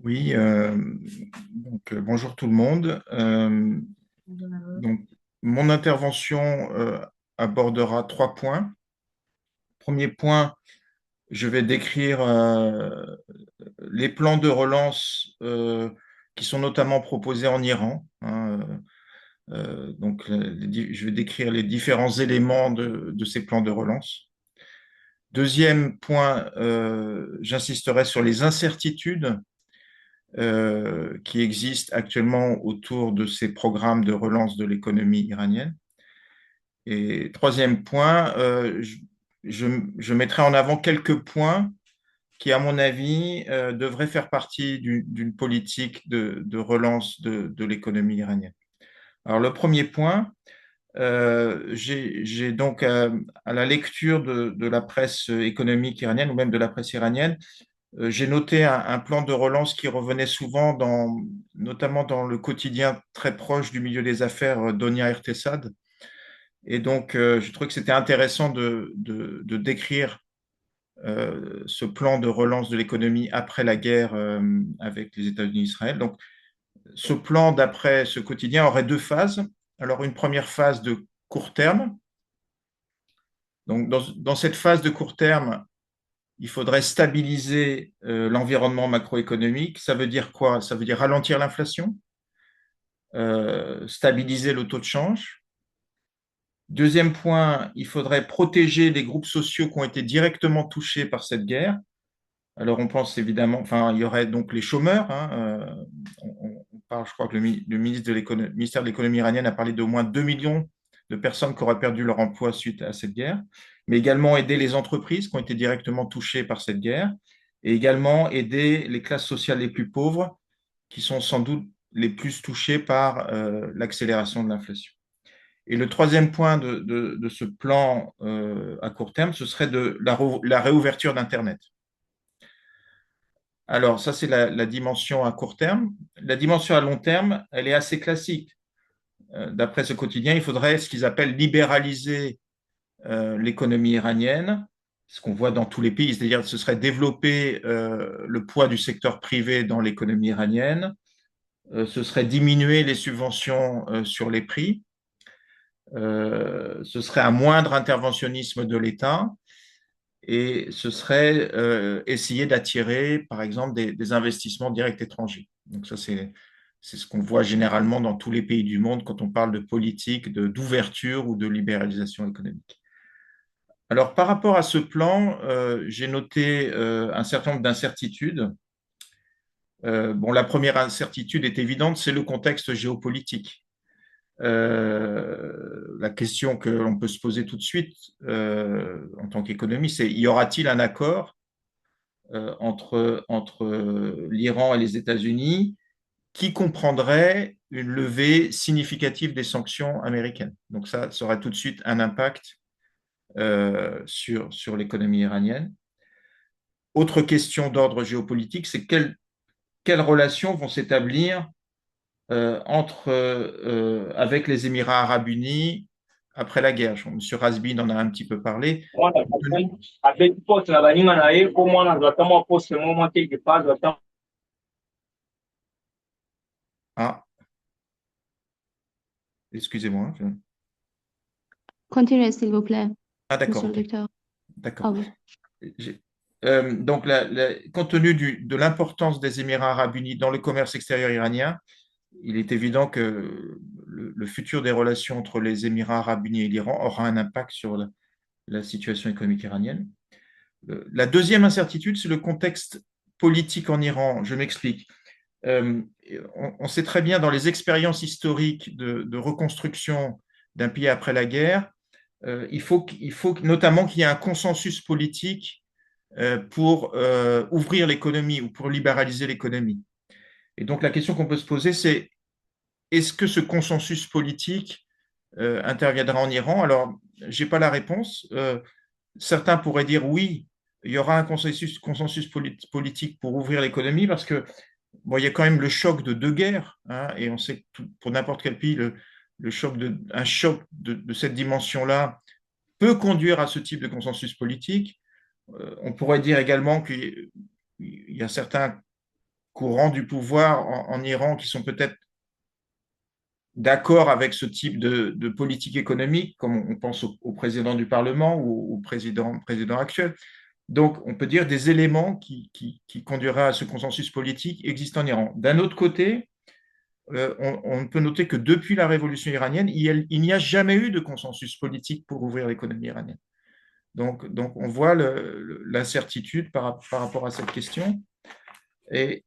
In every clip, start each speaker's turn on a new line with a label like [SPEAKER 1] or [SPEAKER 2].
[SPEAKER 1] Oui, bonjour tout le monde. Donc, mon intervention abordera trois points. Premier point, je vais décrire les plans de relance qui sont notamment proposés en Iran, hein. Donc, je vais décrire les différents éléments de ces plans de relance. Deuxième point, j'insisterai sur les incertitudes qui existent actuellement autour de ces programmes de relance de l'économie iranienne. Et troisième point, je mettrai en avant quelques points qui, à mon avis, devraient faire partie d'une politique de relance de l'économie iranienne. Alors, le premier point, j'ai donc, à la lecture de la presse économique iranienne ou même de la presse iranienne, j'ai noté un plan de relance qui revenait souvent, notamment dans le quotidien très proche du milieu des affaires, Donia Ertesad. Et donc, je trouvais que c'était intéressant de décrire ce plan de relance de l'économie après la guerre avec les États-Unis et Israël. Donc, ce plan, d'après ce quotidien, aurait deux phases. Alors, une première phase de court terme. Donc, dans cette phase de court terme, il faudrait stabiliser l'environnement macroéconomique. Ça veut dire quoi? Ça veut dire ralentir l'inflation, stabiliser le taux de change. Deuxième point, il faudrait protéger les groupes sociaux qui ont été directement touchés par cette guerre. Alors on pense évidemment, enfin il y aurait donc les chômeurs, hein, on parle, je crois que le ministère de l'économie iranienne a parlé d'au moins 2 millions de personnes qui auraient perdu leur emploi suite à cette guerre, mais également aider les entreprises qui ont été directement touchées par cette guerre, et également aider les classes sociales les plus pauvres, qui sont sans doute les plus touchées par l'accélération de l'inflation. Et le troisième point de ce plan à court terme, ce serait la réouverture d'Internet. Alors, ça, c'est la dimension à court terme. La dimension à long terme, elle est assez classique. D'après ce quotidien, il faudrait ce qu'ils appellent libéraliser l'économie iranienne, ce qu'on voit dans tous les pays, c'est-à-dire ce serait développer le poids du secteur privé dans l'économie iranienne, ce serait diminuer les subventions sur les prix, ce serait un moindre interventionnisme de l'État et ce serait essayer d'attirer, par exemple, des investissements directs étrangers. Donc ça, c'est ce qu'on voit généralement dans tous les pays du monde quand on parle de politique d'ouverture ou de libéralisation économique. Alors, par rapport à ce plan, j'ai noté un certain nombre d'incertitudes. Bon, la première incertitude est évidente, c'est le contexte géopolitique. La question que l'on peut se poser tout de suite en tant qu'économiste, c'est y aura-t-il un accord entre l'Iran et les États-Unis qui comprendrait une levée significative des sanctions américaines? Donc ça aurait tout de suite un impact sur l'économie iranienne. Autre question d'ordre géopolitique, c'est quelles relations vont s'établir avec les Émirats arabes unis après la guerre. M. Rasbin en a un petit peu parlé. Ah, excusez-moi.
[SPEAKER 2] Continuez, s'il vous plaît,
[SPEAKER 1] Ah, d'accord,
[SPEAKER 2] monsieur le
[SPEAKER 1] ok.
[SPEAKER 2] docteur.
[SPEAKER 1] D'accord.
[SPEAKER 2] Ah oui.
[SPEAKER 1] Donc, compte tenu de l'importance des Émirats arabes unis dans le commerce extérieur iranien, il est évident que le futur des relations entre les Émirats arabes unis et l'Iran aura un impact sur la situation économique iranienne. La deuxième incertitude, c'est le contexte politique en Iran. Je m'explique. Euh, on sait très bien dans les expériences historiques de reconstruction d'un pays après la guerre, il faut notamment qu'il y ait un consensus politique pour ouvrir l'économie ou pour libéraliser l'économie. Et donc la question qu'on peut se poser, c'est est-ce que ce consensus politique interviendra en Iran? Alors, je n'ai pas la réponse. Certains pourraient dire oui, il y aura un consensus politique pour ouvrir l'économie parce que bon, il y a quand même le choc de deux guerres, hein, et on sait que pour n'importe quel pays, un choc de cette dimension-là peut conduire à ce type de consensus politique. On pourrait dire également qu'il y a certains courants du pouvoir en Iran qui sont peut-être d'accord avec ce type de politique économique, comme on pense au président du Parlement ou au président actuel. Donc, on peut dire des éléments qui conduiraient à ce consensus politique existent en Iran. D'un autre côté, on peut noter que depuis la révolution iranienne, il n'y a jamais eu de consensus politique pour ouvrir l'économie iranienne. Donc on voit l'incertitude par rapport à cette question. Et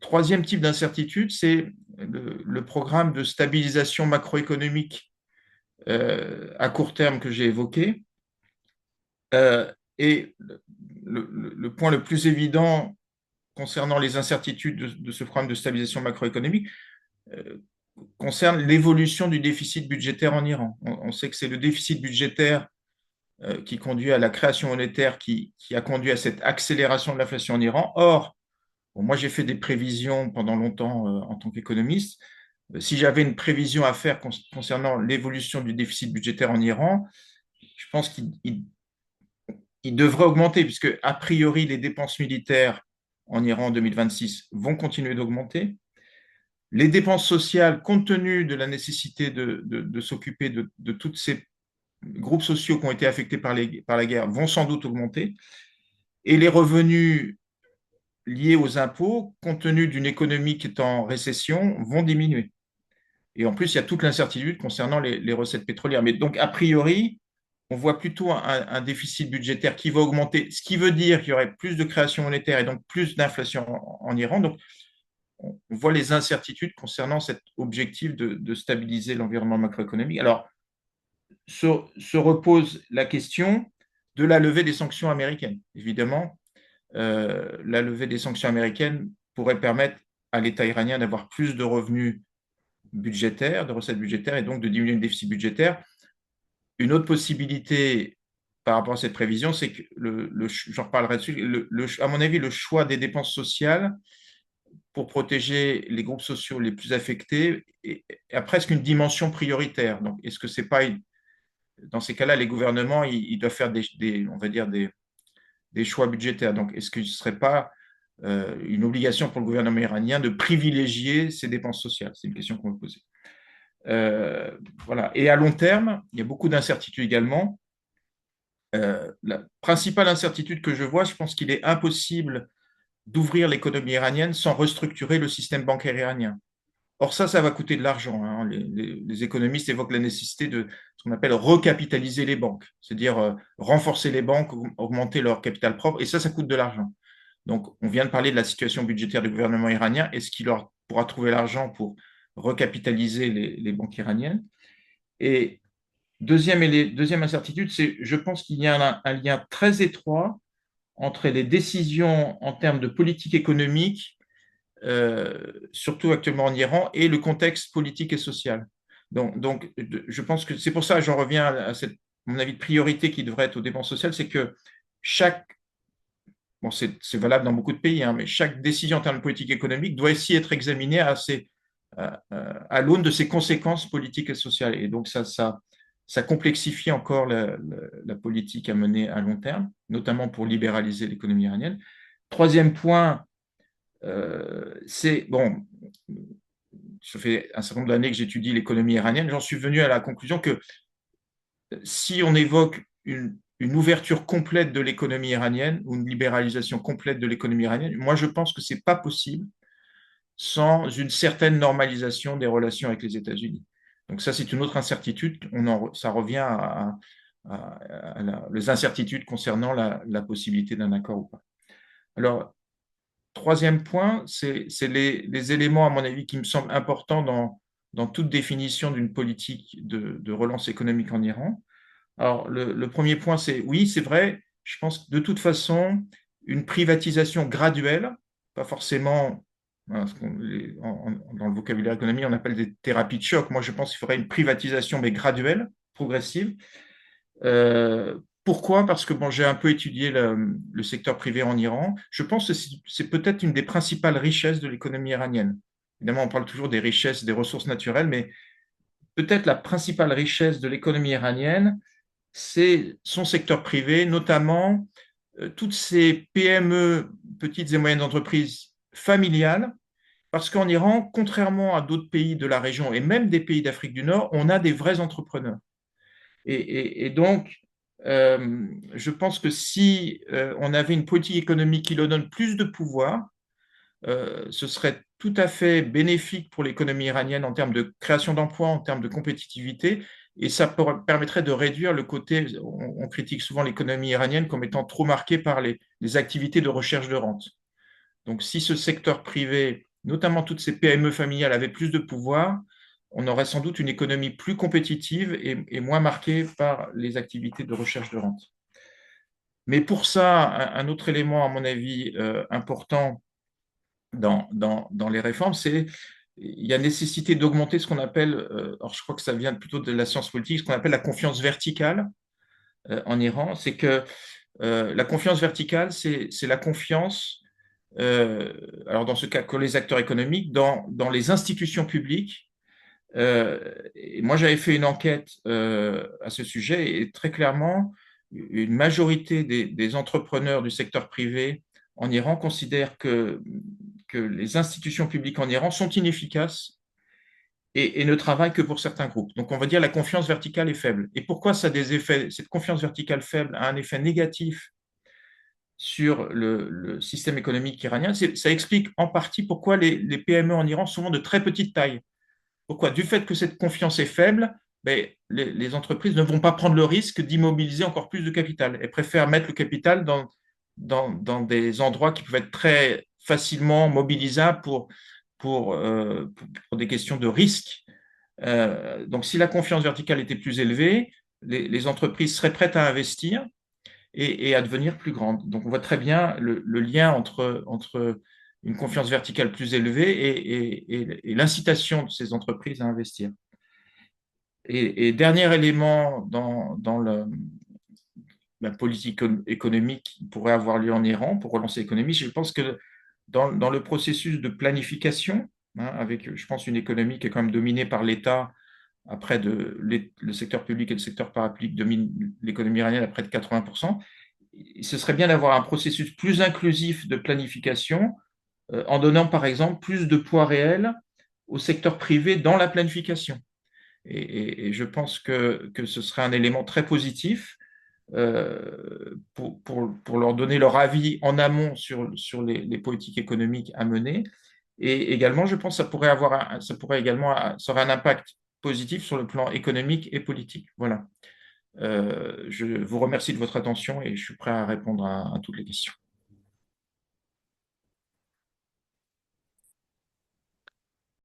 [SPEAKER 1] troisième type d'incertitude, c'est le programme de stabilisation macroéconomique à court terme que j'ai évoqué. Et le point le plus évident concernant les incertitudes de ce programme de stabilisation macroéconomique euh, concerne l'évolution du déficit budgétaire en Iran. On sait que c'est le déficit budgétaire qui conduit à la création monétaire qui a conduit à cette accélération de l'inflation en Iran. Or, bon, moi j'ai fait des prévisions pendant longtemps en tant qu'économiste. Si j'avais une prévision à faire concernant l'évolution du déficit budgétaire en Iran, je pense qu'il devrait augmenter, puisque a priori les dépenses militaires en Iran en 2026 vont continuer d'augmenter. Les dépenses sociales, compte tenu de la nécessité de s'occuper de tous ces groupes sociaux qui ont été affectés par la guerre, vont sans doute augmenter. Et les revenus liés aux impôts, compte tenu d'une économie qui est en récession, vont diminuer. Et en plus, il y a toute l'incertitude concernant les recettes pétrolières. Mais donc, a priori, on voit plutôt un déficit budgétaire qui va augmenter, ce qui veut dire qu'il y aurait plus de création monétaire et donc plus d'inflation en Iran. Donc, on voit les incertitudes concernant cet objectif de stabiliser l'environnement macroéconomique. Alors, se repose la question de la levée des sanctions américaines. Évidemment, la levée des sanctions américaines pourrait permettre à l'État iranien d'avoir plus de revenus budgétaires, de recettes budgétaires, et donc de diminuer le déficit budgétaire. Une autre possibilité par rapport à cette prévision, c'est que, j'en reparlerai dessus, à mon avis, le choix des dépenses sociales pour protéger les groupes sociaux les plus affectés a presque une dimension prioritaire. Donc, est-ce que c'est pas, dans ces cas-là, les gouvernements, ils doivent faire on va dire des choix budgétaires. Donc, est-ce que ce ne serait pas une obligation pour le gouvernement iranien de privilégier ces dépenses sociales? C'est une question qu'on peut poser. Voilà. Et à long terme, il y a beaucoup d'incertitudes également. La principale incertitude que je vois, je pense qu'il est impossible d'ouvrir l'économie iranienne sans restructurer le système bancaire iranien. Or, ça va coûter de l'argent, hein. Les économistes évoquent la nécessité de ce qu'on appelle recapitaliser les banques, c'est-à-dire renforcer les banques, augmenter leur capital propre, et ça coûte de l'argent. Donc, on vient de parler de la situation budgétaire du gouvernement iranien. Est-ce qu'il pourra trouver l'argent pour recapitaliser les banques iraniennes? Et deuxième incertitude, c'est je pense qu'il y a un lien très étroit entre les décisions en termes de politique économique surtout actuellement en Iran, et le contexte politique et social. Donc je pense que c'est pour ça que j'en reviens à mon avis de priorité qui devrait être aux dépenses sociales, c'est que bon, c'est valable dans beaucoup de pays, hein, mais chaque décision en termes de politique économique doit aussi être examinée à l'aune de ses conséquences politiques et sociales. Et donc ça complexifie encore la politique à mener à long terme, notamment pour libéraliser l'économie iranienne. Troisième point, c'est, bon, ça fait un certain nombre d'années que j'étudie l'économie iranienne, j'en suis venu à la conclusion que si on évoque une ouverture complète de l'économie iranienne ou une libéralisation complète de l'économie iranienne, moi je pense que ce n'est pas possible sans une certaine normalisation des relations avec les États-Unis. Donc ça, c'est une autre incertitude. Ça revient les incertitudes concernant la possibilité d'un accord ou pas. Alors, troisième point, c'est les éléments, à mon avis, qui me semblent importants dans toute définition d'une politique de relance économique en Iran. Alors, le premier point, c'est oui, c'est vrai, je pense que de toute façon, une privatisation graduelle, pas forcément, hein, dans le vocabulaire économique, on appelle des thérapies de choc. Moi, je pense qu'il faudrait une privatisation, mais graduelle, progressive. Pourquoi? Parce que bon, j'ai un peu étudié le secteur privé en Iran. Je pense que c'est peut-être une des principales richesses de l'économie iranienne. Évidemment, on parle toujours des richesses, des ressources naturelles, mais peut-être la principale richesse de l'économie iranienne, c'est son secteur privé, notamment toutes ces PME, petites et moyennes entreprises familiale, parce qu'en Iran, contrairement à d'autres pays de la région et même des pays d'Afrique du Nord, on a des vrais entrepreneurs. Et donc, je pense que si on avait une politique économique qui leur donne plus de pouvoir, ce serait tout à fait bénéfique pour l'économie iranienne en termes de création d'emplois, en termes de compétitivité, et ça permettrait de réduire le côté, on critique souvent l'économie iranienne comme étant trop marquée par les activités de recherche de rente. Donc si ce secteur privé, notamment toutes ces PME familiales, avaient plus de pouvoir, on aurait sans doute une économie plus compétitive et moins marquée par les activités de recherche de rente. Mais pour ça, un autre élément, à mon avis, important dans les réformes, c'est il y a nécessité d'augmenter ce qu'on appelle, alors je crois que ça vient plutôt de la science politique, ce qu'on appelle la confiance verticale en Iran. C'est que la confiance verticale, c'est la confiance, alors dans ce cas que les acteurs économiques, dans les institutions publiques. Et moi, j'avais fait une enquête à ce sujet et très clairement, une majorité des entrepreneurs du secteur privé en Iran considèrent que les institutions publiques en Iran sont inefficaces et ne travaillent que pour certains groupes. Donc, on va dire la confiance verticale est faible. Et pourquoi ça a des effets, cette confiance verticale faible a un effet négatif sur le système économique iranien? Ça explique en partie pourquoi les PME en Iran sont souvent de très petite taille. Pourquoi? Du fait que cette confiance est faible, ben, les entreprises ne vont pas prendre le risque d'immobiliser encore plus de capital. Elles préfèrent mettre le capital dans des endroits qui peuvent être très facilement mobilisables pour des questions de risque. Donc, si la confiance verticale était plus élevée, les entreprises seraient prêtes à investir et à devenir plus grandes. Donc, on voit très bien le lien entre une confiance verticale plus élevée et l'incitation de ces entreprises à investir. Et dernier élément dans la politique économique qui pourrait avoir lieu en Iran pour relancer l'économie, je pense que dans le processus de planification, hein, avec, je pense, une économie qui est quand même dominée par l'État, après le secteur public et le secteur parapublic dominent l'économie iranienne à près de 80%, ce serait bien d'avoir un processus plus inclusif de planification en donnant, par exemple, plus de poids réel au secteur privé dans la planification. Et je pense que ce serait un élément très positif pour leur donner leur avis en amont sur les politiques économiques à mener. Et également, je pense que ça aurait un impact positif sur le plan économique et politique. Voilà. Je vous remercie de votre attention et je suis prêt à répondre à toutes les questions.